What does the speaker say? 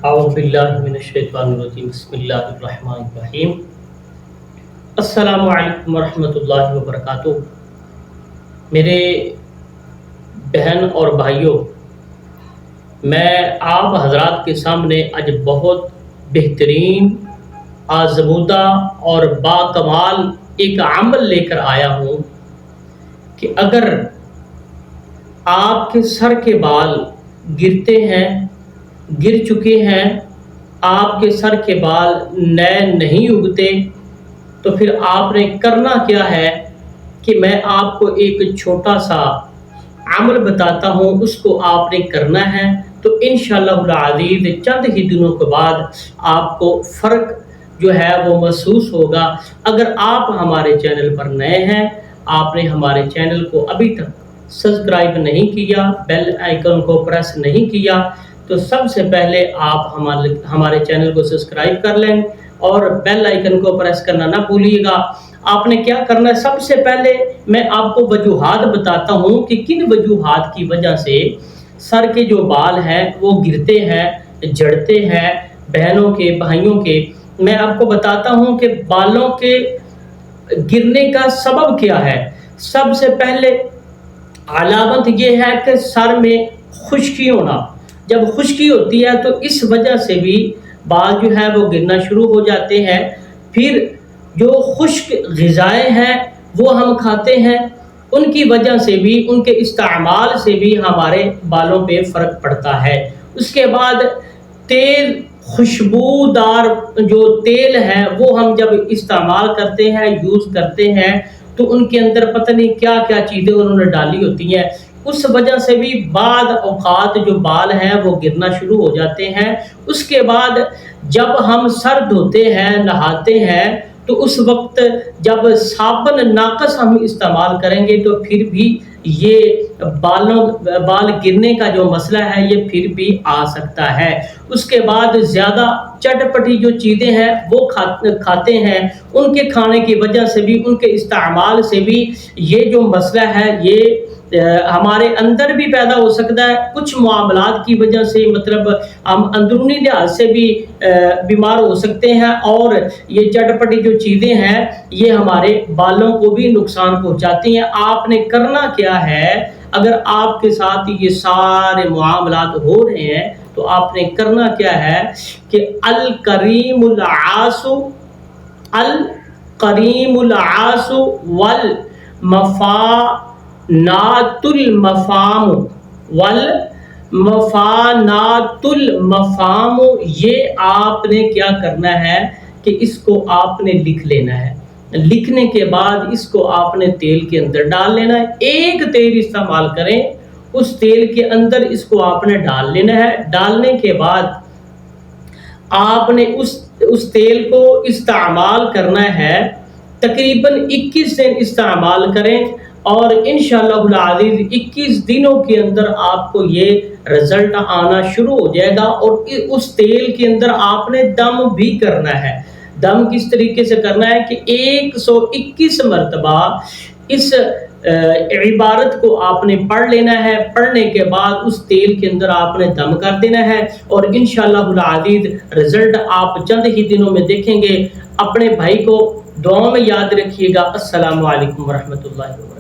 اعوذ باللہ من الشیطان الرجیم بسم اللہ الرحمن الرحیم۔ السلام علیکم ورحمۃ اللہ وبرکاتہ۔ میرے بہن اور بھائیوں، میں آپ حضرات کے سامنے آج بہت بہترین، آزمودہ اور باکمال ایک عمل لے کر آیا ہوں کہ اگر آپ کے سر کے بال گرتے ہیں، گر چکے ہیں، آپ کے سر کے بال نئے نہیں اگتے، تو پھر آپ نے کرنا کیا ہے کہ میں آپ کو ایک چھوٹا سا عمل بتاتا ہوں، اس کو آپ نے کرنا ہے تو انشاءاللہ العزیز چند ہی دنوں کے بعد آپ کو فرق جو ہے وہ محسوس ہوگا۔ اگر آپ ہمارے چینل پر نئے ہیں، آپ نے ہمارے چینل کو ابھی تک سبسکرائب نہیں کیا، بیل آئیکن کو پریس نہیں کیا، تو سب سے پہلے آپ ہمارے چینل کو سبسکرائب کر لیں اور بیل آئیکن کو پریس کرنا نہ بھولیے گا۔ آپ نے کیا کرنا ہے، سب سے پہلے میں آپ کو وجوہات بتاتا ہوں کہ کن وجوہات کی وجہ سے سر کے جو بال ہیں وہ گرتے ہیں، جھڑتے ہیں، بہنوں کے، بھائیوں کے۔ میں آپ کو بتاتا ہوں کہ بالوں کے گرنے کا سبب کیا ہے۔ سب سے پہلے علامت یہ ہے کہ سر میں خشکی ہونا۔ جب خشکی ہوتی ہے تو اس وجہ سے بھی بال جو ہے وہ گرنا شروع ہو جاتے ہیں۔ پھر جو خشک غذائیں ہیں وہ ہم کھاتے ہیں، ان کی وجہ سے بھی، ان کے استعمال سے بھی ہمارے بالوں پہ فرق پڑتا ہے۔ اس کے بعد تیل، خوشبودار جو تیل ہے وہ ہم جب استعمال کرتے ہیں، یوز کرتے ہیں، تو ان کے اندر پتہ نہیں کیا کیا چیزیں انہوں نے ڈالی ہوتی ہیں، اس وجہ سے بھی بعض اوقات جو بال ہیں وہ گرنا شروع ہو جاتے ہیں۔ اس کے بعد جب ہم سر دھوتے ہیں، نہاتے ہیں، تو اس وقت جب صابن ناقص ہم استعمال کریں گے تو پھر بھی یہ بال گرنے کا جو مسئلہ ہے یہ پھر بھی آ سکتا ہے۔ اس کے بعد زیادہ چٹپٹی جو چیزیں ہیں وہ کھاتے ہیں، ان کے کھانے کی وجہ سے بھی، ان کے استعمال سے بھی یہ جو مسئلہ ہے یہ ہمارے اندر بھی پیدا ہو سکتا ہے۔ کچھ معاملات کی وجہ سے مطلب ہم اندرونی لحاظ سے بھی بیمار ہو سکتے ہیں، اور یہ چٹپٹی جو چیزیں ہیں یہ ہمارے بالوں کو بھی نقصان پہنچاتی ہیں۔ آپ نے کرنا کیا ہے، اگر آپ کے ساتھ یہ سارے معاملات ہو رہے ہیں تو آپ نے کرنا کیا ہے کہ الکریم العاص والمفانات المفام، یہ آپ نے کیا کرنا ہے کہ اس کو آپ نے لکھ لینا ہے۔ لکھنے کے بعد اس کو آپ نے تیل کے اندر ڈال لینا ہے۔ ایک تیل استعمال کریں، اس تیل کے اندر اس کو آپ نے ڈال لینا ہے۔ ڈالنے کے بعد آپ نے اس تیل کو استعمال کرنا ہے، تقریباً 21 دن استعمال کریں، اور انشاءاللہ العزیز 21 دنوں کے اندر آپ کو یہ رزلٹ آنا شروع ہو جائے گا۔ اور اس تیل کے اندر آپ نے دم بھی کرنا ہے۔ دم کس طریقے سے کرنا ہے کہ 121 مرتبہ اس عبارت کو آپ نے پڑھ لینا ہے۔ پڑھنے کے بعد اس تیل کے اندر آپ نے دم کر دینا ہے، اور انشاءاللہ العزیز رزلٹ آپ چند ہی دنوں میں دیکھیں گے۔ اپنے بھائی کو دعاؤں میں یاد رکھیے گا۔ السلام علیکم ورحمۃ اللہ وبرکاتہ۔